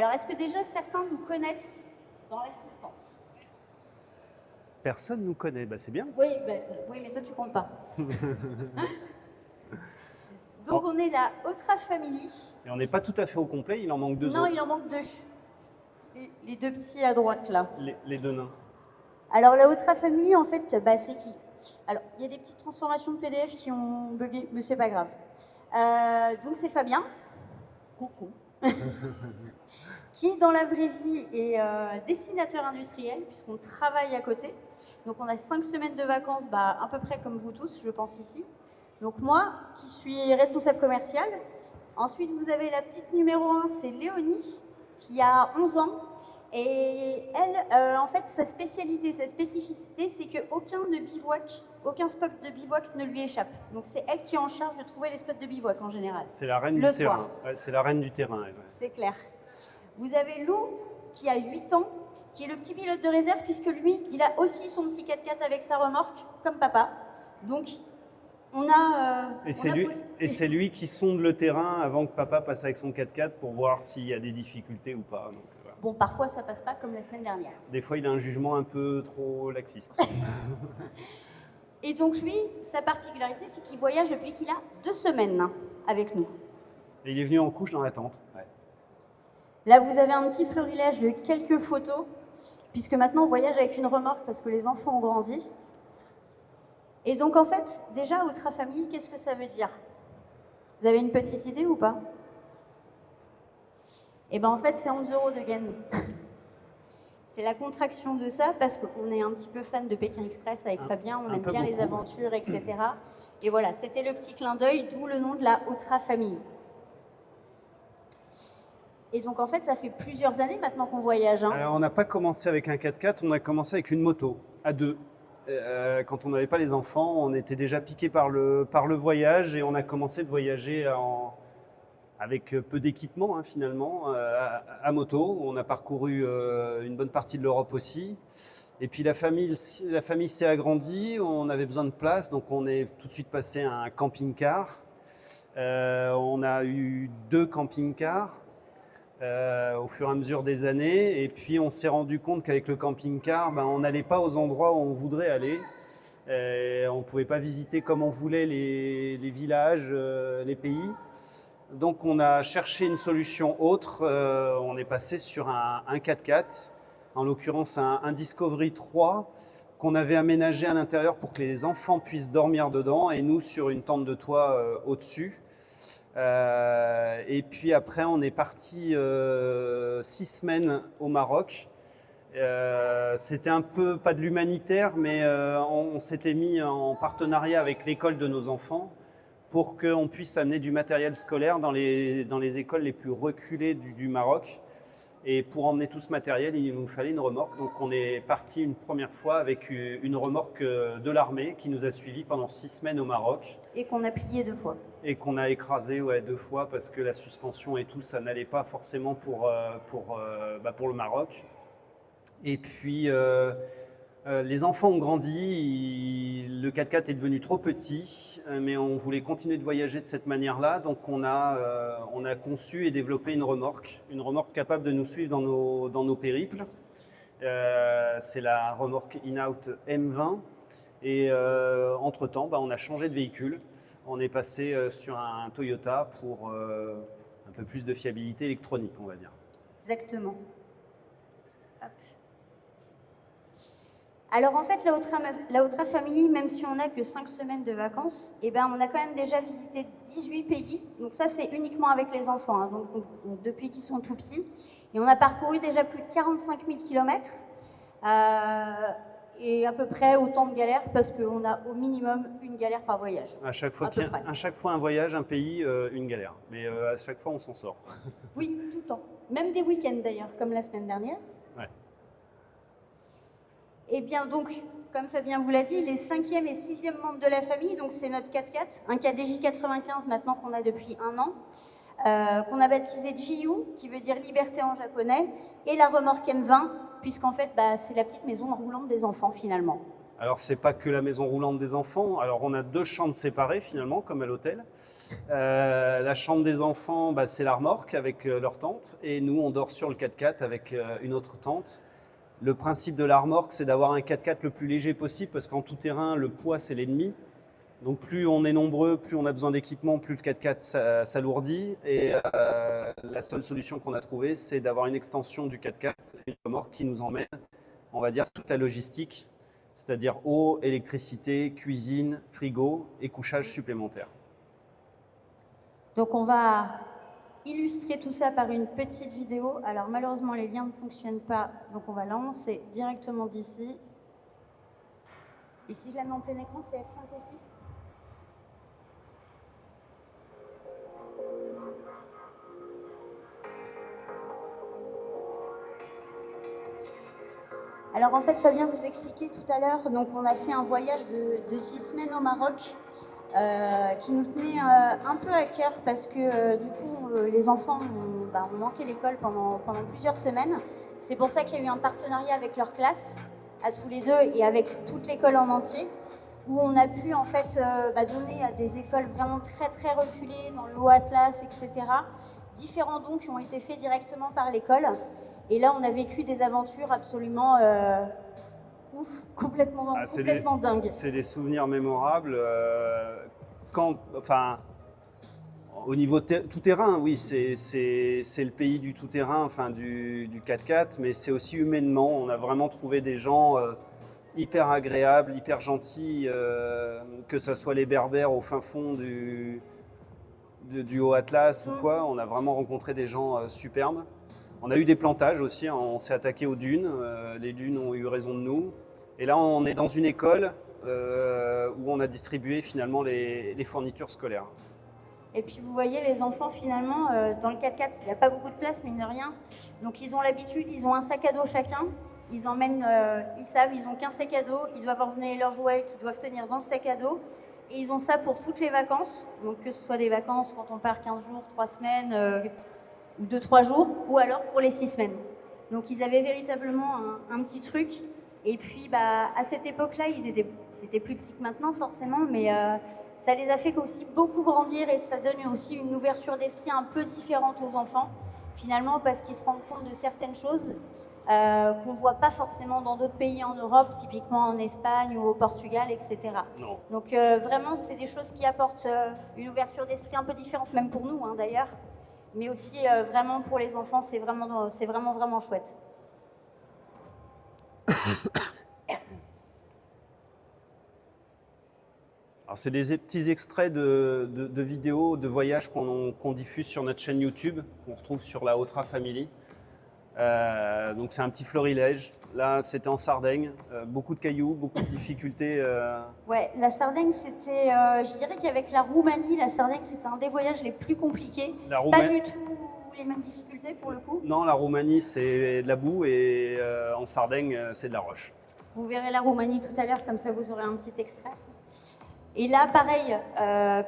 Alors, est-ce que déjà certains nous connaissent dans l'assistance? Personne nous connaît, bah, c'est bien. Oui, mais toi, tu comptes pas. Donc, on est la Otra Family. Et on n'est pas tout à fait au complet, il en manque deux Non, autres. il en manque deux. Les deux petits à droite, là. Les deux nains. Alors, la Otra Family, en fait, c'est qui? Alors, il y a des petites transformations de PDF qui ont bugué, mais c'est pas grave. Donc, c'est Fabien. Coucou. Qui, dans la vraie vie, est dessinateur industriel, puisqu'on travaille à côté. Donc, on a 5 semaines de vacances, à peu près comme vous tous, je pense, ici. Donc, moi, qui suis responsable commercial. Ensuite, vous avez la petite numéro 1, c'est Léonie, qui a 11 ans. Et elle, en fait, sa spécialité, sa spécificité, c'est qu'aucun spot de bivouac ne lui échappe. Donc, c'est elle qui est en charge de trouver les spots de bivouac, en général. C'est la reine du terrain. Ouais, c'est la reine du terrain. Ouais. C'est clair. Vous avez Lou, qui a 8 ans, qui est le petit pilote de réserve, puisque lui, il a aussi son petit 4x4 avec sa remorque, comme papa. Donc, on a... et c'est lui qui sonde le terrain avant que papa passe avec son 4x4 pour voir s'il y a des difficultés ou pas. Donc, voilà. Bon, parfois, ça passe pas, comme la semaine dernière. Des fois, il a un jugement un peu trop laxiste. Et donc, lui, sa particularité, c'est qu'il voyage depuis qu'il a 2 semaines avec nous. Et il est venu en couche dans la tente. Ouais. Là, vous avez un petit florilège de quelques photos, puisque maintenant, on voyage avec une remorque parce que les enfants ont grandi. Et donc, en fait, déjà, Otra Family, qu'est-ce que ça veut dire? Vous avez une petite idée ou pas? Eh bien, en fait, c'est 11 € de gain. C'est la contraction de ça, parce qu'on est un petit peu fan de Pékin Express avec Fabien, on aime bien les aventures, etc. Et voilà, c'était le petit clin d'œil, d'où le nom de la Otra Family. Et donc, en fait, ça fait plusieurs années maintenant qu'on voyage. Alors, on n'a pas commencé avec un 4x4, on a commencé avec une moto, à deux. Quand on n'avait pas les enfants, on était déjà piqué par le voyage et on a commencé de voyager avec peu d'équipement finalement, à moto. On a parcouru une bonne partie de l'Europe aussi. Et puis la famille s'est agrandie, on avait besoin de place, donc on est tout de suite passé à un camping-car. On a eu 2 camping-cars. Au fur et à mesure des années, et puis on s'est rendu compte qu'avec le camping-car, on n'allait pas aux endroits où on voudrait aller. On ne pouvait pas visiter comme on voulait les villages, les pays. Donc on a cherché une solution autre. On est passé sur un 4x4, en l'occurrence un Discovery 3, qu'on avait aménagé à l'intérieur pour que les enfants puissent dormir dedans, et nous sur une tente de toit au-dessus. Et puis après, on est parti 6 semaines au Maroc. C'était un peu, pas de l'humanitaire, mais on s'était mis en partenariat avec l'école de nos enfants pour qu'on puisse amener du matériel scolaire dans les écoles les plus reculées du Maroc. Et pour emmener tout ce matériel, il nous fallait une remorque. Donc on est parti une première fois avec une remorque de l'armée qui nous a suivis pendant 6 semaines au Maroc. Et qu'on a plié 2 fois. Et qu'on a écrasé 2 fois parce que la suspension et tout, ça n'allait pas forcément pour le Maroc. Et puis les enfants ont grandi, le 4x4 est devenu trop petit, mais on voulait continuer de voyager de cette manière-là, donc on a conçu et développé une remorque capable de nous suivre dans nos périples. C'est la remorque In-Out M20, et entre-temps, on a changé de véhicule. On est passé sur un Toyota pour un peu plus de fiabilité électronique, on va dire. Exactement. Hop. Alors en fait, la Otra Family, même si on n'a que 5 semaines de vacances, on a quand même déjà visité 18 pays. Donc ça, c'est uniquement avec les enfants, donc depuis qu'ils sont tout petits. Et on a parcouru déjà plus de 45 000 km. Et à peu près autant de galères, parce qu'on a au minimum une galère par voyage. À chaque fois un voyage, un pays, une galère. Mais à chaque fois, on s'en sort. Oui, tout le temps. Même des week-ends d'ailleurs, comme la semaine dernière. Ouais. Et bien donc, comme Fabien vous l'a dit, les 5e et 6e membres de la famille, donc c'est notre 4x4, un KDJ 95 maintenant qu'on a depuis 1 an, qu'on a baptisé Jiyu, qui veut dire liberté en japonais, et la remorque M20, puisqu'en fait, c'est la petite maison roulante des enfants finalement. Alors, c'est pas que la maison roulante des enfants. Alors, on a 2 chambres séparées finalement, comme à l'hôtel. La chambre des enfants, bah, c'est la remorque avec leur tente. Et nous, on dort sur le 4x4 avec une autre tente. Le principe de la remorque, c'est d'avoir un 4x4 le plus léger possible parce qu'en tout terrain, le poids, c'est l'ennemi. Donc, plus on est nombreux, plus on a besoin d'équipement, plus le 4x4 s'alourdit. Et la seule solution qu'on a trouvée, c'est d'avoir une extension du 4x4, une remorque qui nous emmène, on va dire, toute la logistique, c'est-à-dire eau, électricité, cuisine, frigo et couchage supplémentaire. Donc on va illustrer tout ça par une petite vidéo. Alors malheureusement les liens ne fonctionnent pas, donc on va lancer directement d'ici. Et si je la mets en plein écran, c'est F5 aussi? Alors en fait, Fabien vous expliquait tout à l'heure, donc on a fait un voyage de 6 semaines au Maroc qui nous tenait un peu à cœur parce que du coup les enfants ont manqué l'école pendant plusieurs semaines. C'est pour ça qu'il y a eu un partenariat avec leur classe, à tous les deux, et avec toute l'école en entier, où on a pu en fait donner à des écoles vraiment très très reculées, dans le Haut Atlas, etc. Différents dons qui ont été faits directement par l'école. Et là, on a vécu des aventures absolument ouf, complètement dingues. C'est des souvenirs mémorables. Au niveau tout-terrain, oui, c'est le pays du tout-terrain, enfin du 4x4, mais c'est aussi humainement. On a vraiment trouvé des gens hyper agréables, hyper gentils, que ce soit les Berbères au fin fond du Haut Atlas ou quoi. On a vraiment rencontré des gens superbes. On a eu des plantages aussi, hein. On s'est attaqué aux dunes, les dunes ont eu raison de nous. Et là, on est dans une école où on a distribué finalement les fournitures scolaires. Et puis vous voyez, les enfants finalement, dans le 4x4, il n'y a pas beaucoup de place, mine de rien. Donc ils ont l'habitude, ils ont un sac à dos chacun. Ils emmènent, ils savent, ils ont qu'un sac à dos, ils doivent emmener leurs jouets qu'ils doivent tenir dans le sac à dos. Et ils ont ça pour toutes les vacances, donc que ce soit des vacances quand on part 15 jours, 3 semaines, ou 2-3 jours, ou alors pour les 6 semaines. Donc ils avaient véritablement un petit truc. Et puis à cette époque-là, c'était plus petit que maintenant forcément, mais ça les a fait aussi beaucoup grandir et ça donne aussi une ouverture d'esprit un peu différente aux enfants, finalement, parce qu'ils se rendent compte de certaines choses qu'on ne voit pas forcément dans d'autres pays en Europe, typiquement en Espagne ou au Portugal, etc. Non. Donc vraiment, c'est des choses qui apportent une ouverture d'esprit un peu différente, même pour nous d'ailleurs, mais aussi vraiment pour les enfants, c'est vraiment chouette. Alors c'est des petits extraits de vidéos de voyages qu'on diffuse sur notre chaîne YouTube, qu'on retrouve sur la Autra Family. Donc c'est un petit florilège. Là, c'était en Sardaigne, beaucoup de cailloux, beaucoup de difficultés. Ouais, la Sardaigne, c'était, je dirais qu'avec la Roumanie, la Sardaigne, c'était un des voyages les plus compliqués. Pas du tout les mêmes difficultés pour le coup. Non, la Roumanie, c'est de la boue et en Sardaigne, c'est de la roche. Vous verrez la Roumanie tout à l'heure, comme ça vous aurez un petit extrait. Et là, pareil,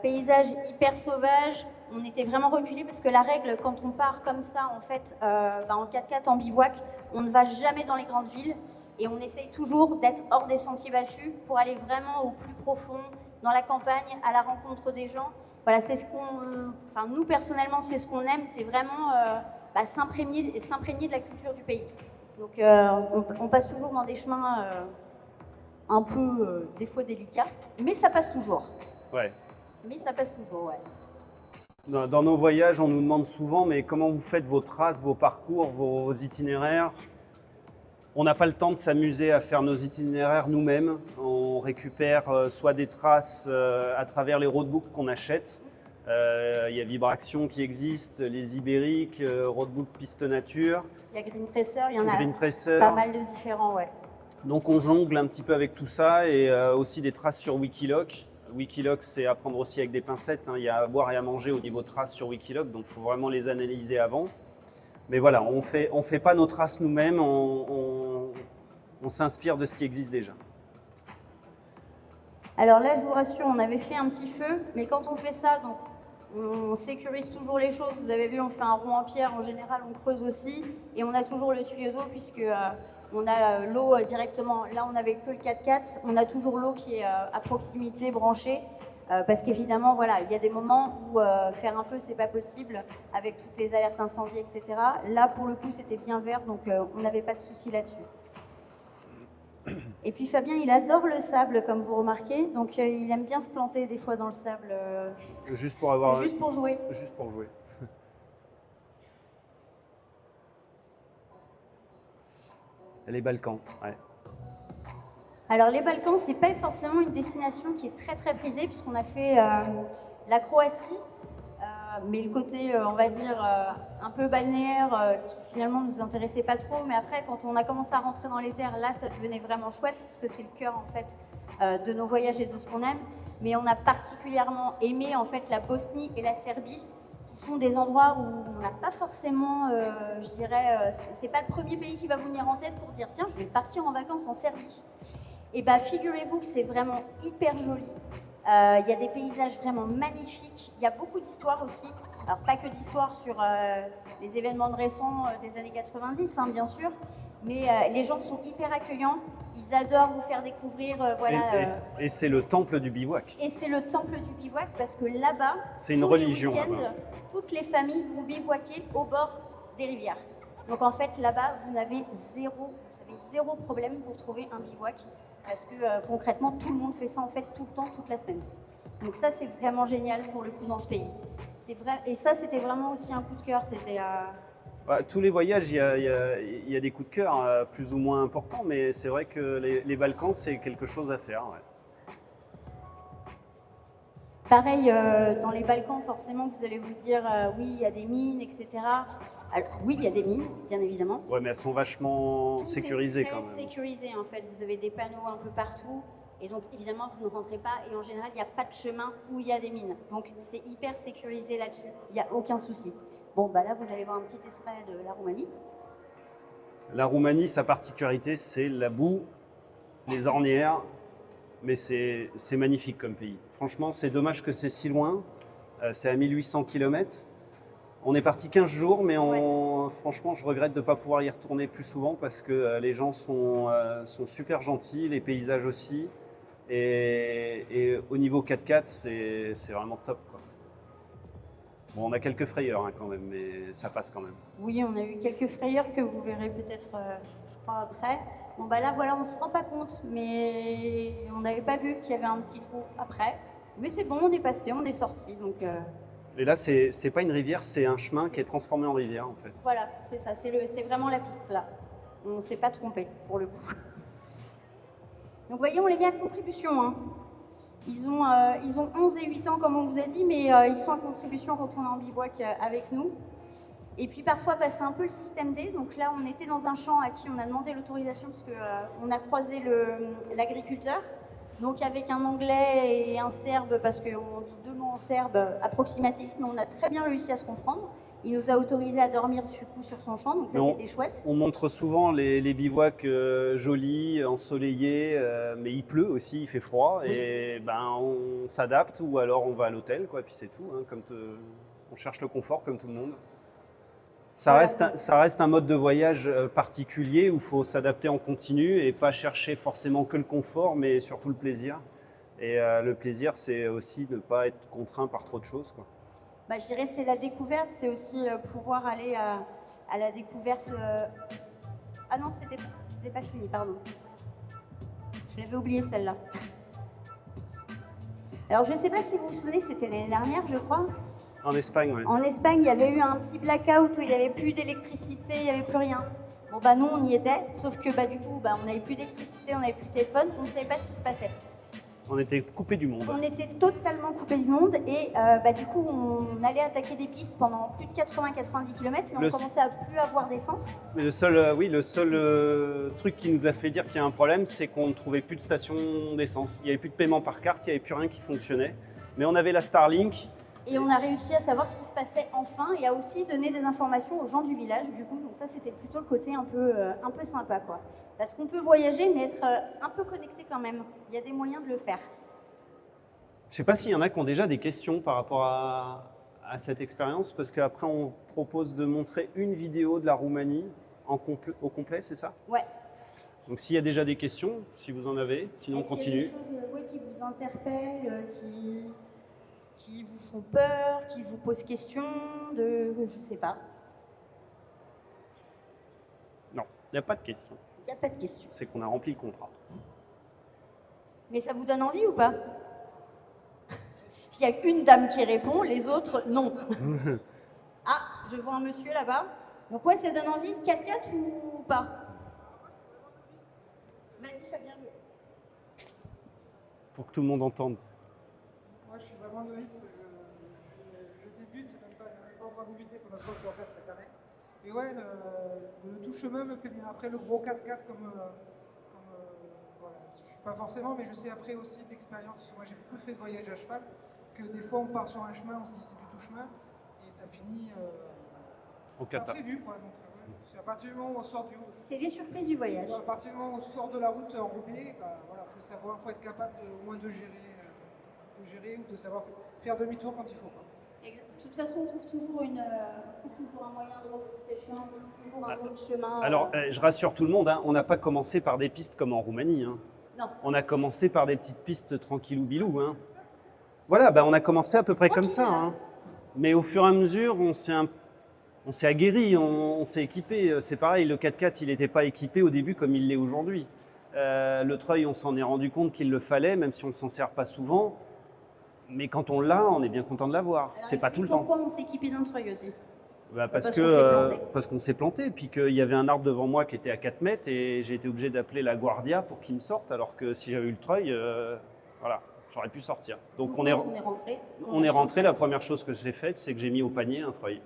paysage hyper sauvage. On était vraiment reculés parce que la règle, quand on part comme ça, en fait, en 4x4, en bivouac, on ne va jamais dans les grandes villes et on essaye toujours d'être hors des sentiers battus pour aller vraiment au plus profond, dans la campagne, à la rencontre des gens. Voilà, c'est ce nous personnellement, c'est ce qu'on aime, c'est vraiment s'imprégner de la culture du pays. Donc, on passe toujours dans des chemins un peu, des fois délicats, mais ça passe toujours. Ouais. Mais ça passe toujours, ouais. Dans nos voyages, on nous demande souvent, mais comment vous faites vos traces, vos parcours, vos itinéraires? On n'a pas le temps de s'amuser à faire nos itinéraires nous-mêmes. On récupère soit des traces à travers les roadbooks qu'on achète. Il y a Vibraction qui existe, les Ibériques, Roadbook Piste Nature. Il y a Green Tracer, il y en Green a Tracer. Pas mal de différents, ouais. Donc on jongle un petit peu avec tout ça et aussi des traces sur Wikiloc. Wikiloc, c'est à prendre aussi avec des pincettes, hein. Il y a à boire et à manger au niveau traces sur Wikiloc, donc il faut vraiment les analyser avant. Mais voilà, on fait pas nos traces nous-mêmes, on s'inspire de ce qui existe déjà. Alors là, je vous rassure, on avait fait un petit feu, mais quand on fait ça, donc, on sécurise toujours les choses. Vous avez vu, on fait un rond en pierre, en général, on creuse aussi, et on a toujours le tuyau d'eau puisque On a l'eau directement, là on n'avait que le 4x4, on a toujours l'eau qui est à proximité, branchée, parce qu'évidemment, voilà, il y a des moments où faire un feu, c'est pas possible, avec toutes les alertes incendies, etc. Là, pour le coup, c'était bien vert, donc on n'avait pas de souci là-dessus. Et puis Fabien, il adore le sable, comme vous remarquez, donc il aime bien se planter des fois dans le sable. Juste pour avoir... Juste pour jouer. Juste pour jouer. Les Balkans, ouais. Alors les Balkans, c'est pas forcément une destination qui est très très prisée, puisqu'on a fait la Croatie, mais le côté, on va dire, un peu balnéaire, qui finalement nous intéressait pas trop. Mais après, quand on a commencé à rentrer dans les terres, là, ça devenait vraiment chouette, puisque c'est le cœur en fait de nos voyages et de ce qu'on aime. Mais on a particulièrement aimé en fait la Bosnie et la Serbie, qui sont des endroits où on n'a pas forcément, je dirais, c'est pas le premier pays qui va vous venir en tête pour dire tiens, je vais partir en vacances en Serbie. Et bien, figurez-vous que c'est vraiment hyper joli. Il y a des paysages vraiment magnifiques. Il y a beaucoup d'histoires aussi. Alors, pas que d'histoires sur les événements de récents des années 90, hein, bien sûr. Mais les gens sont hyper accueillants. Ils adorent vous faire découvrir. Voilà, et c'est le temple du bivouac. Et c'est le temple du bivouac parce que là-bas, c'est une religion. Là-bas. Toutes les familles vont bivouaquer au bord des rivières. Donc en fait, là-bas, vous avez zéro problème pour trouver un bivouac. Parce que concrètement, tout le monde fait ça en fait tout le temps, toute la semaine. Donc ça, c'est vraiment génial pour le coup dans ce pays. C'est vrai, et ça, c'était vraiment aussi un coup de cœur. C'était tous les voyages, il y a des coups de cœur plus ou moins importants, mais c'est vrai que les Balkans, c'est quelque chose à faire. Ouais. Pareil, dans les Balkans, forcément, vous allez vous dire oui, il y a des mines, etc. Alors, oui, il y a des mines, bien évidemment. Ouais, mais elles sont vachement sécurisées quand même. Sécurisées en fait. Vous avez des panneaux un peu partout. Et donc, évidemment, vous ne rentrez pas. Et en général, il n'y a pas de chemin où il y a des mines. Donc, c'est hyper sécurisé là-dessus. Il n'y a aucun souci. Bon, bah là, vous allez voir un petit extrait de la Roumanie. La Roumanie, sa particularité, c'est la boue, les ornières. Mais c'est magnifique comme pays. Franchement, c'est dommage que c'est si loin. C'est à 1800 km. On est parti 15 jours, mais franchement, je regrette de ne pas pouvoir y retourner plus souvent parce que les gens sont super gentils, les paysages aussi. Et au niveau 4x4, c'est vraiment top, quoi. Bon, on a quelques frayeurs hein, quand même, mais ça passe quand même. Oui, on a eu quelques frayeurs que vous verrez peut-être, je crois, après. Bon, bah là, voilà, on ne se rend pas compte, mais on n'avait pas vu qu'il y avait un petit trou après. Mais c'est bon, on est passé, on est sorti, donc... Et là, c'est pas une rivière, c'est un chemin qui est transformé en rivière, en fait. Voilà, c'est ça, c'est vraiment la piste, là. On ne s'est pas trompé, pour le coup. Donc, vous voyez, on les met à contribution, hein. Ils ont 11 et 8 ans, comme on vous a dit, mais ils sont à contribution quand on est en bivouac avec nous. Et puis parfois, bah, c'est un peu le système D. Donc là, on était dans un champ à qui on a demandé l'autorisation parce qu'on a croisé l'agriculteur. Donc avec un anglais et un serbe, parce qu'on dit deux mots en serbe approximatifs, mais on a très bien réussi à se comprendre. Il nous a autorisé à dormir du coup sur son champ, donc ça c'était chouette. On montre souvent les bivouacs jolis, ensoleillés, mais il pleut aussi, il fait froid, oui. Et ben, on s'adapte ou alors on va à l'hôtel, quoi, puis c'est tout. Hein, on cherche le confort comme tout le monde. Ça reste un mode de voyage particulier où il faut s'adapter en continu et pas chercher forcément que le confort, mais surtout le plaisir. Et le plaisir, c'est aussi ne pas être contraint par trop de choses, quoi. Bah, je dirais c'est la découverte, c'est aussi pouvoir aller à la découverte... Ah non, c'était pas fini, pardon. Je l'avais oublié celle-là. Alors je ne sais pas si vous vous souvenez, c'était l'année dernière, je crois. En Espagne, oui. En Espagne, il y avait eu un petit blackout où il n'y avait plus d'électricité, il n'y avait plus rien. Bon bah nous on y était, sauf que bah du coup bah, on n'avait plus d'électricité, on n'avait plus de téléphone, on ne savait pas ce qui se passait. On était coupé du monde. On était totalement coupé du monde et bah, du coup on allait attaquer des pistes pendant plus de 80-90 km, mais on commençait à plus avoir d'essence. Mais le seul truc qui nous a fait dire qu'il y a un problème, c'est qu'on ne trouvait plus de station d'essence. Il n'y avait plus de paiement par carte, il n'y avait plus rien qui fonctionnait. Mais on avait la Starlink. Et on a réussi à savoir ce qui se passait enfin et à aussi donner des informations aux gens du village, du coup. Donc ça, c'était plutôt le côté un peu sympa, quoi. Parce qu'on peut voyager, mais être un peu connecté quand même. Il y a des moyens de le faire. Je ne sais pas s'il y en a qui ont déjà des questions par rapport à cette expérience, parce qu'après, on propose de montrer une vidéo de la Roumanie au complet, c'est ça ? Ouais. Donc s'il y a déjà des questions, si vous en avez, sinon on Est-ce qu'il y a continue. des choses qui vous interpellent, qui vous font peur, qui vous posent question, je sais pas. Non, il n'y a pas de questions. Il n'y a pas de question. C'est qu'on a rempli le contrat. Mais ça vous donne envie ou pas? Il y a une dame qui répond, les autres non. Ah, je vois un monsieur là-bas. Donc ouais, ça donne envie, 4x4 ou pas? Vas-y Fabien. Pour que tout le monde entende. Moi, je suis vraiment novice. Je débute, même pas encore débuté pour l'instant, je dois faire cette année. Et ouais, le tout chemin me plaît bien. Après, le gros 4x4, voilà, je suis pas forcément, mais je sais après aussi d'expérience, parce que moi j'ai beaucoup fait de voyage à cheval, que des fois on part sur un chemin, on se dit c'est du tout chemin, et ça finit Au pas Qatar. prévu, quoi. Donc, ouais, c'est à partir du moment où on sort C'est les surprises du voyage. à partir du moment où on sort de la route enrobée, bah, voilà, faut savoir, faut être capable au moins de gérer ou de savoir faire demi-tour quand il faut, quoi. De toute façon, on trouve toujours un moyen de repousser le chemin, on trouve toujours un autre chemin. Alors, je rassure tout le monde, hein, on n'a pas commencé par des pistes comme en Roumanie. Hein. Non. On a commencé par des petites pistes tranquillou bilou. Hein. Voilà, bah, on a commencé à peu près comme ça. Hein. Mais au fur et à mesure, on s'est aguerri, on s'est équipé. C'est pareil, le 4x4, il n'était pas équipé au début comme il l'est aujourd'hui. Le treuil, on s'en est rendu compte qu'il le fallait, même si on ne s'en sert pas souvent. Mais quand on l'a, on est bien content de l'avoir. C'est pas tout le temps. Pourquoi on s'est équipé d'un treuil aussi? Bah parce qu'on s'est planté, puis qu'il y avait un arbre devant moi qui était à 4 mètres et j'ai été obligé d'appeler la Guardia pour qu'il me sorte, alors que si j'avais eu le treuil, voilà, j'aurais pu sortir. Donc on est rentré. La première chose que j'ai faite, c'est que j'ai mis au panier un treuil.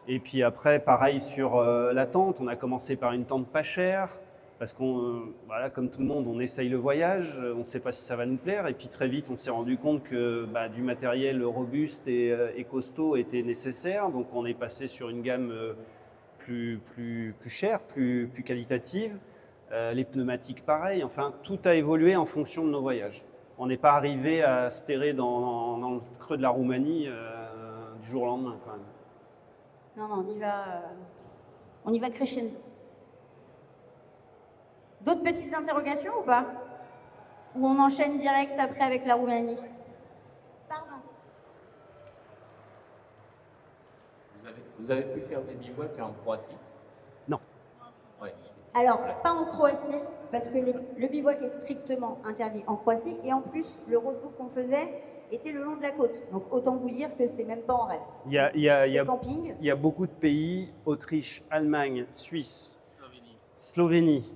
Et puis après, pareil sur la tente, on a commencé par une tente pas chère, parce qu'on, voilà, comme tout le monde, on essaye le voyage, on ne sait pas si ça va nous plaire, et puis très vite, on s'est rendu compte que du matériel robuste et costaud était nécessaire, donc on est passé sur une gamme plus chère, plus qualitative, les pneumatiques pareil, enfin, tout a évolué en fonction de nos voyages. On n'est pas arrivé à se terrer dans le creux de la Roumanie du jour au lendemain, quand même. Non, on y va crescendo. D'autres petites interrogations ou pas? Ou on enchaîne direct après avec la Roumanie? Pardon. Vous avez pu faire des bivouacs en Croatie? Non. Ouais, alors, pas en Croatie, parce que le bivouac est strictement interdit en Croatie, et en plus, le roadbook qu'on faisait était le long de la côte. Donc autant vous dire que c'est même pas en rêve. Il y a beaucoup de pays, Autriche, Allemagne, Suisse, Slovénie,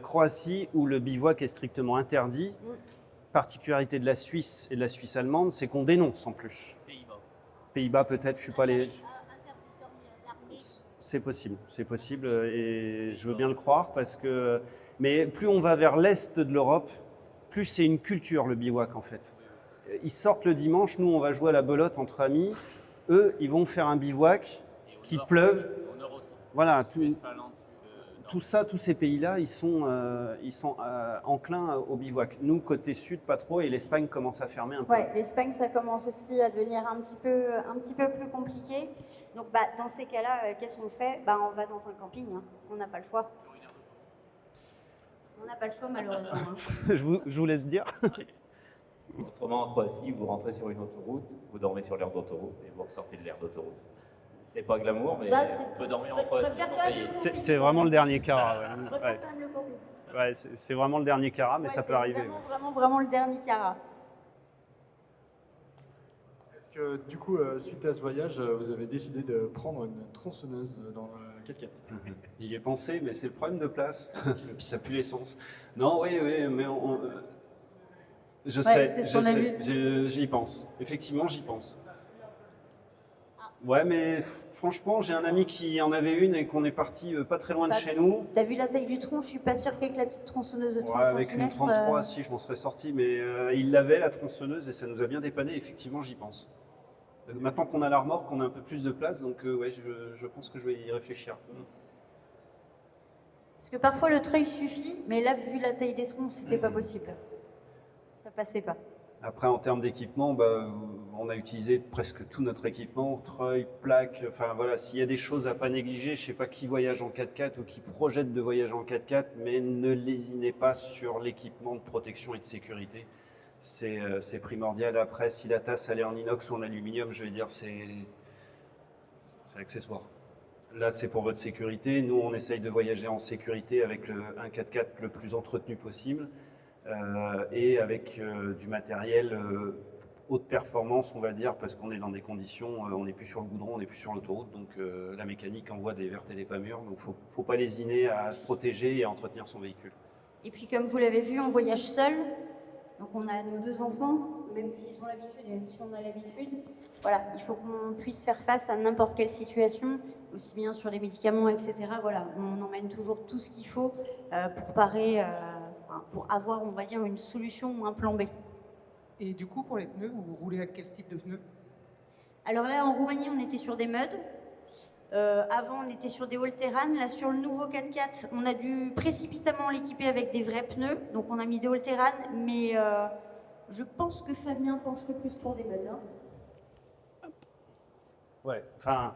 Croatie, où le bivouac est strictement interdit. Particularité de la Suisse et de la Suisse allemande, c'est qu'on dénonce en plus. Pays-Bas peut-être, je suis pas allé. C'est possible et je veux bien le croire parce que. Mais plus on va vers l'est de l'Europe, plus c'est une culture le bivouac en fait. Ils sortent le dimanche, nous on va jouer à la belote entre amis. Eux, ils vont faire un bivouac, qu'il pleuve. Voilà, tout ça, tous ces pays-là, ils sont enclins au bivouac. Nous, côté sud, pas trop, et l'Espagne commence à fermer un peu. Ouais, l'Espagne, ça commence aussi à devenir un petit peu plus compliqué. Donc, dans ces cas-là, qu'est-ce qu'on fait? On va dans un camping. Hein. On n'a pas le choix. On n'a pas le choix, malheureusement. Hein. je vous laisse dire. Autrement, en Croatie, vous rentrez sur une autoroute, vous dormez sur l'aire d'autoroute et vous ressortez de l'aire d'autoroute. C'est pas glamour, mais on peut dormir en Croatie sans payer. C'est vraiment le dernier cas. Je préfère quand même le camping. Ouais, c'est vraiment le dernier carat, mais ça peut arriver. C'est vraiment le dernier carat. Est-ce que du coup, suite à ce voyage, vous avez décidé de prendre une tronçonneuse dans le 4x4? J'y ai pensé, mais c'est le problème de place. Et puis ça pue l'essence. Non, oui, mais je sais, j'y pense. Effectivement, j'y pense. Ouais, mais franchement, j'ai un ami qui en avait une et qu'on est parti pas très loin de chez nous. T'as vu la taille du tronc? Je suis pas sûre qu'avec la petite tronçonneuse de 30 cm. Avec une 33, si, je m'en serais sorti, mais il l'avait, la tronçonneuse, et ça nous a bien dépanné. Effectivement, j'y pense. Maintenant qu'on a la remorque, on a un peu plus de place, donc ouais, je pense que je vais y réfléchir. Parce que parfois le treuil suffit, mais là, vu la taille des troncs, c'était pas possible. Ça passait pas. Après, en termes d'équipement, on a utilisé presque tout notre équipement, treuil, plaques, enfin voilà, s'il y a des choses à pas négliger, je ne sais pas qui voyage en 4x4 ou qui projette de voyager en 4x4, mais ne lésinez pas sur l'équipement de protection et de sécurité. C'est primordial. Après, si la tasse elle est en inox ou en aluminium, je vais dire c'est accessoire. Là, c'est pour votre sécurité. Nous, on essaye de voyager en sécurité avec un 4x4 le plus entretenu possible et avec du matériel haute performance, on va dire, parce qu'on est dans des conditions, on n'est plus sur le goudron, on n'est plus sur l'autoroute, donc la mécanique envoie des vertes et des pas mûres. Donc, il ne faut pas lésiner à se protéger et à entretenir son véhicule. Et puis, comme vous l'avez vu, on voyage seul. Donc, on a nos 2 enfants, même s'ils ont l'habitude et même si on a l'habitude. Voilà, il faut qu'on puisse faire face à n'importe quelle situation, aussi bien sur les médicaments, etc. Voilà, on emmène toujours tout ce qu'il faut pour parer, pour avoir, on va dire, une solution ou un plan B. Et du coup, pour les pneus, vous roulez à quel type de pneus? Alors là, en Roumanie, on était sur des muds. Avant, on était sur des all-terrain. Là, sur le nouveau 4x4, on a dû précipitamment l'équiper avec des vrais pneus. Donc, on a mis des all-terrain, mais je pense que Fabien pencherait plus pour des muds. Hein. Ouais, enfin,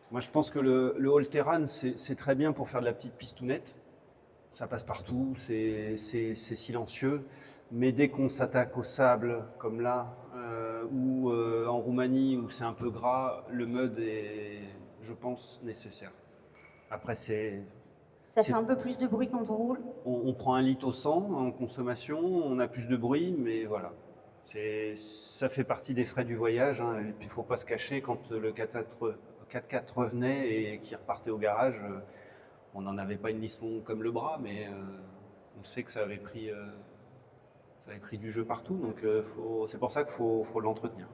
moi je pense que le all-terrain, c'est très bien pour faire de la petite pistounette. Ça passe partout, c'est silencieux. Mais dès qu'on s'attaque au sable, comme là, ou en Roumanie, où c'est un peu gras, le mud est, je pense, nécessaire. Après, ça fait un peu plus de bruit quand on roule. On prend 1 litre au 100 en consommation, on a plus de bruit, mais voilà. Ça fait partie des frais du voyage, hein, et puis il ne faut pas se cacher, quand le 4x4 revenait et qu'il repartait au garage, on n'en avait pas une liste longue comme le bras, mais on sait que ça avait pris du jeu partout, donc c'est pour ça qu'il faut l'entretenir.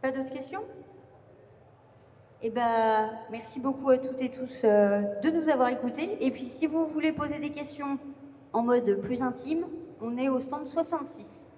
Pas d'autres questions? Eh ben, merci beaucoup à toutes et tous de nous avoir écoutés. Et puis si vous voulez poser des questions en mode plus intime, on est au stand 66.